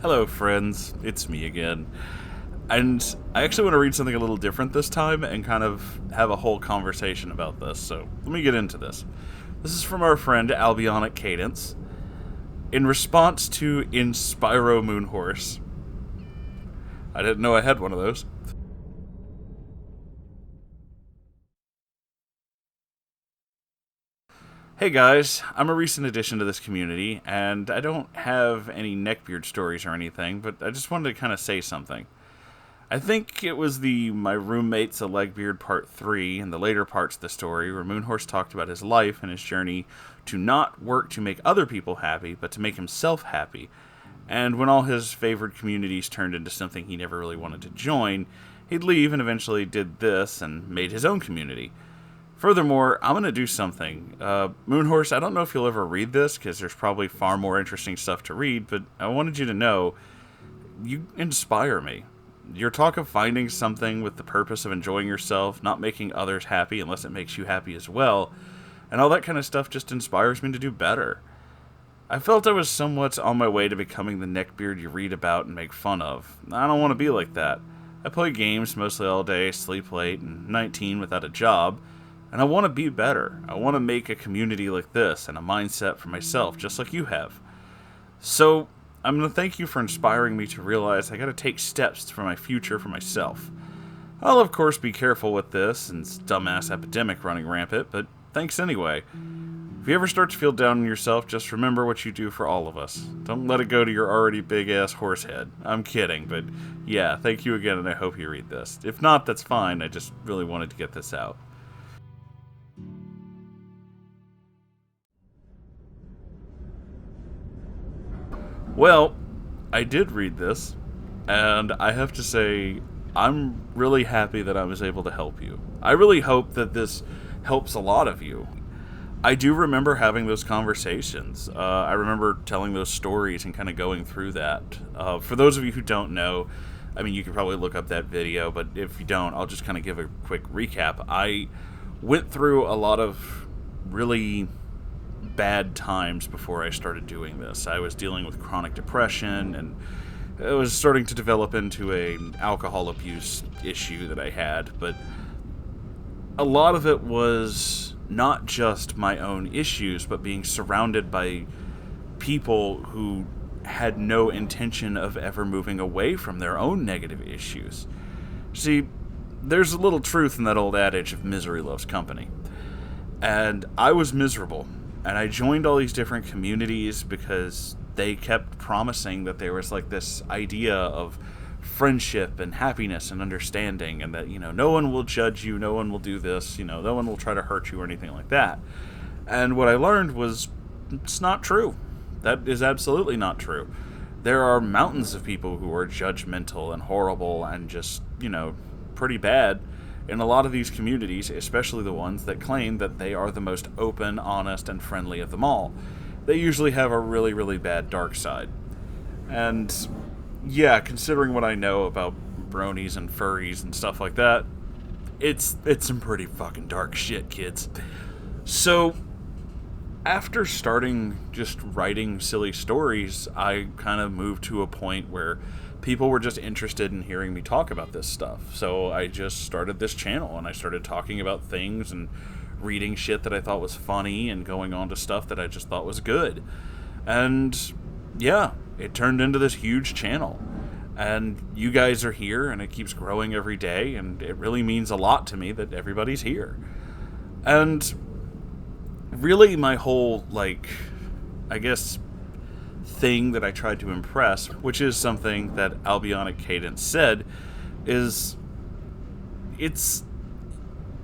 Hello, friends. It's me again. And I actually want to read something a little different this time and kind of have a whole conversation about this. So let me get into this. This is from our friend Albionic Cadence. In response to InspiroMoonhorse. I didn't know I had one of those. Hey guys, I'm a recent addition to this community, and I don't have any neckbeard stories or anything, but I just wanted to kind of say something. I think it was the My Roommate's a Legbeard Part 3 and the later parts of the story where Moonhorse talked about his life and his journey to not work to make other people happy, but to make himself happy. And when all his favored communities turned into something he never really wanted to join, he'd leave and eventually did this and made his own community. Furthermore, I'm going to do something. Moonhorse, I don't know if you'll ever read this, because there's probably far more interesting stuff to read, but I wanted you to know, you inspire me. Your talk of finding something with the purpose of enjoying yourself, not making others happy unless it makes you happy as well, and all that kind of stuff just inspires me to do better. I felt I was somewhat on my way to becoming the neckbeard you read about and make fun of. I don't want to be like that. I play games mostly all day, sleep late, and 19 without a job, and I want to be better. I want to make a community like this and a mindset for myself, just like you have. So, I'm going to thank you for inspiring me to realize I got to take steps for my future for myself. I'll of course be careful with this and this dumbass epidemic running rampant, but thanks anyway. If you ever start to feel down on yourself, just remember what you do for all of us. Don't let it go to your already big-ass horse head. I'm kidding, but yeah, thank you again, and I hope you read this. If not, that's fine. I just really wanted to get this out. Well, I did read this, and I have to say, I'm really happy that I was able to help you. I really hope that this helps a lot of you. I do remember having those conversations. I remember telling those stories and kind of going through that. For those of you who don't know, I mean, you can probably look up that video, but if you don't, I'll just kind of give a quick recap. I went through a lot of really bad times before I started doing this. I was dealing with chronic depression, and it was starting to develop into an alcohol abuse issue that I had, but a lot of it was not just my own issues, but being surrounded by people who had no intention of ever moving away from their own negative issues. See, there's a little truth in that old adage of misery loves company. And I was miserable. And I joined all these different communities because they kept promising that there was like this idea of friendship and happiness and understanding, and that, no one will judge you, no one will do this, no one will try to hurt you or anything like that. And what I learned was, it's not true. That is absolutely not true. There are mountains of people who are judgmental and horrible and just, pretty bad in a lot of these communities, especially the ones that claim that they are the most open, honest, and friendly of them all. They usually have a really, really bad dark side. And yeah, considering what I know about bronies and furries and stuff like that, it's some pretty fucking dark shit, kids. So, after starting just writing silly stories, I kind of moved to a point where people were just interested in hearing me talk about this stuff. So I just started this channel, and I started talking about things and reading shit that I thought was funny and going on to stuff that I just thought was good. And yeah, it turned into this huge channel. And you guys are here, and it keeps growing every day, and it really means a lot to me that everybody's here. And really my whole, I guess, thing that I tried to impress, which is something that Albionic Cadence said, is it's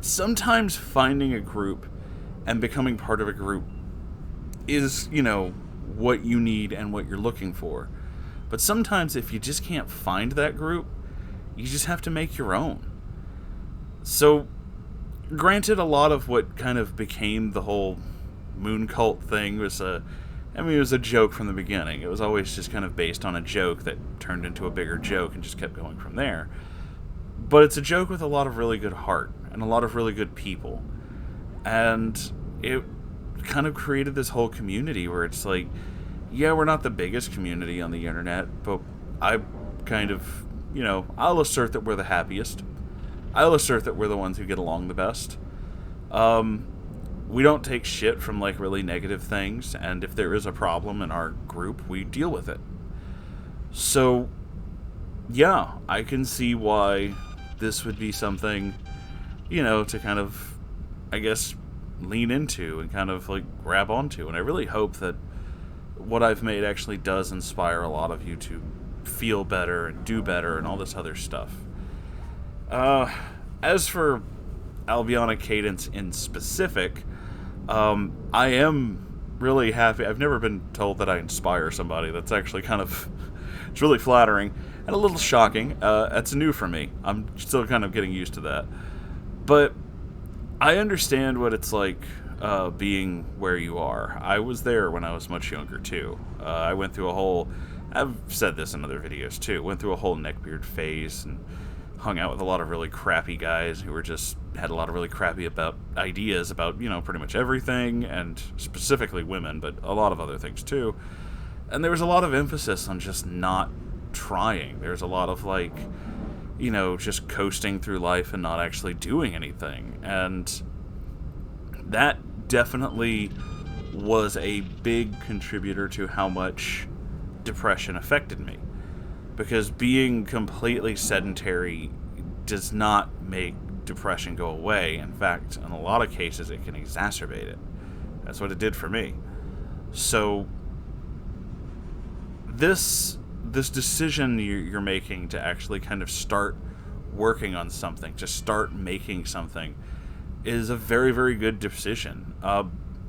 sometimes finding a group and becoming part of a group is, what you need and what you're looking for. But sometimes if you just can't find that group, you just have to make your own. So, granted, a lot of what kind of became the whole moon cult thing was it was a joke from the beginning. It was always just kind of based on a joke that turned into a bigger joke and just kept going from there. But it's a joke with a lot of really good heart and a lot of really good people. And it kind of created this whole community where it's like, yeah, we're not the biggest community on the internet, but I kind of, I'll assert that we're the happiest. I'll assert that we're the ones who get along the best. We don't take shit from, like, really negative things, and if there is a problem in our group, we deal with it. So, yeah, I can see why this would be something, to kind of, I guess, lean into and kind of, like, grab onto. And I really hope that what I've made actually does inspire a lot of you to feel better and do better and all this other stuff. As for Albionic Cadence in specific, I am really happy. I've never been told that I inspire somebody. That's actually kind of, it's really flattering and a little shocking. That's new for me. I'm still kind of getting used to that. But I understand what it's like being where you are. I was there when I was much younger, too. I went through a whole, I've said this in other videos, too, went through a whole neckbeard phase and hung out with a lot of really crappy guys who were just, had a lot of really crappy ideas about, pretty much everything, and specifically women, but a lot of other things, too. And there was a lot of emphasis on just not trying. There's a lot of, like, just coasting through life and not actually doing anything. And that definitely was a big contributor to how much depression affected me. Because being completely sedentary does not make depression go away. In fact, in a lot of cases, it can exacerbate it. That's what it did for me. So, this decision you're making to actually kind of start working on something, to start making something, is a very, very good decision.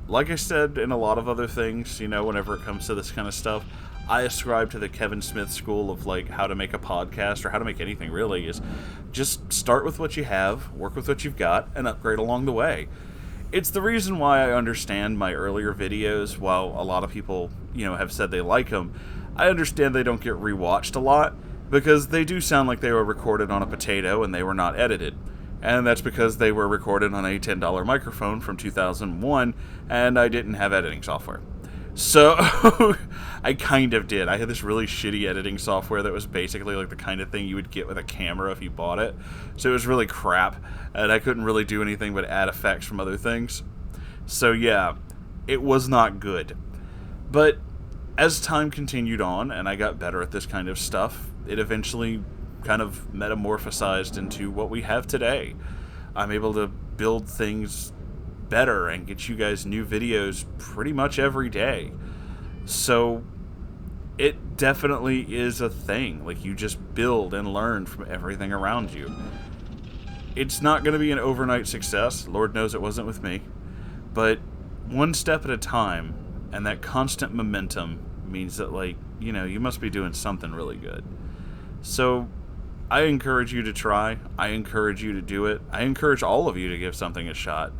Like I said in a lot of other things, whenever it comes to this kind of stuff, I ascribe to the Kevin Smith school of, like, how to make a podcast, or how to make anything, really, is just start with what you have, work with what you've got, and upgrade along the way. It's the reason why I understand my earlier videos, while a lot of people, have said they like them, I understand they don't get rewatched a lot, because they do sound like they were recorded on a potato and they were not edited. And that's because they were recorded on a $10 microphone from 2001, and I didn't have editing software. So, I kind of did. I had this really shitty editing software that was basically like the kind of thing you would get with a camera if you bought it. So it was really crap, and I couldn't really do anything but add effects from other things. So yeah, it was not good. But as time continued on, and I got better at this kind of stuff, it eventually kind of metamorphosized into what we have today. I'm able to build things better and get you guys new videos pretty much every day. So it definitely is a thing. Like, you just build and learn from everything around you. It's not going to be an overnight success. Lord knows it wasn't with me. But one step at a time, and that constant momentum means that, like, you must be doing something really good. So I encourage you to try. I encourage you to do it. I encourage all of you to give something a shot.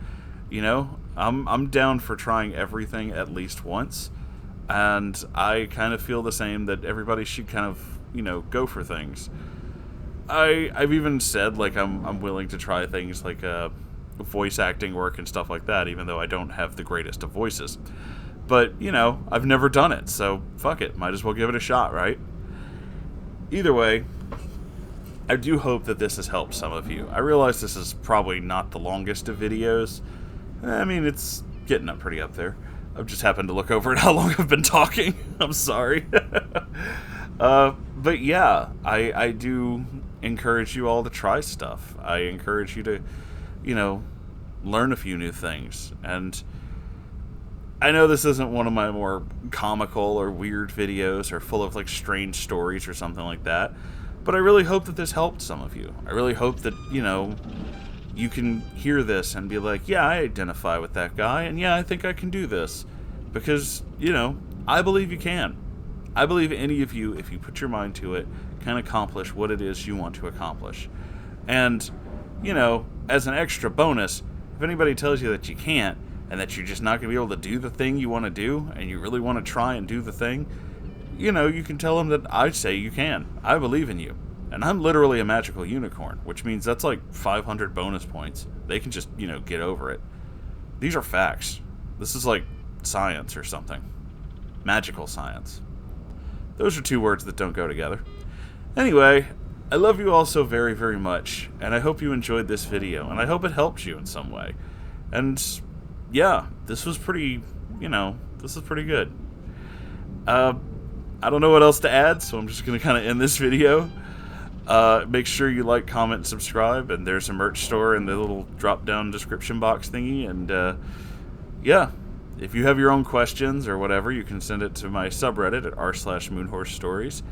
I'm down for trying everything at least once, and I kind of feel the same, that everybody should kind of, go for things. I've even said, like, I'm willing to try things like voice acting work and stuff like that, even though I don't have the greatest of voices. But, I've never done it, so fuck it, might as well give it a shot, right? Either way, I do hope that this has helped some of you. I realize this is probably not the longest of videos. I mean, it's getting up pretty up there. I've just happened to look over at how long I've been talking. I'm sorry. But yeah, I do encourage you all to try stuff. I encourage you to, learn a few new things. And I know this isn't one of my more comical or weird videos or full of, like, strange stories or something like that, but I really hope that this helped some of you. I really hope that, you can hear this and be like, yeah, I identify with that guy, and yeah, I think I can do this. Because, I believe you can. I believe any of you, if you put your mind to it, can accomplish what it is you want to accomplish. And, as an extra bonus, if anybody tells you that you can't, and that you're just not going to be able to do the thing you want to do, and you really want to try and do the thing, you can tell them that I say you can. I believe in you. And I'm literally a magical unicorn, which means that's like 500 bonus points. They can just, get over it. These are facts. This is like science or something. magical science. Those are two words that don't go together. Anyway, I love you all so very, very much, and I hope you enjoyed this video, and I hope it helped you in some way. And yeah, this was pretty, this is pretty good. I don't know what else to add, so I'm just going to kind of end this video. Make sure you like, comment, and subscribe, and there's a merch store in the little drop-down description box thingy, and yeah, if you have your own questions or whatever, you can send it to my subreddit at r/moonhorsestories.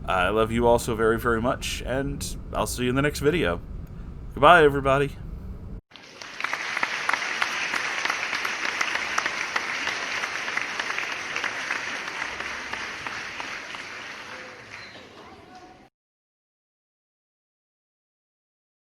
I love you all so very, very much, and I'll see you in the next video. Goodbye, everybody.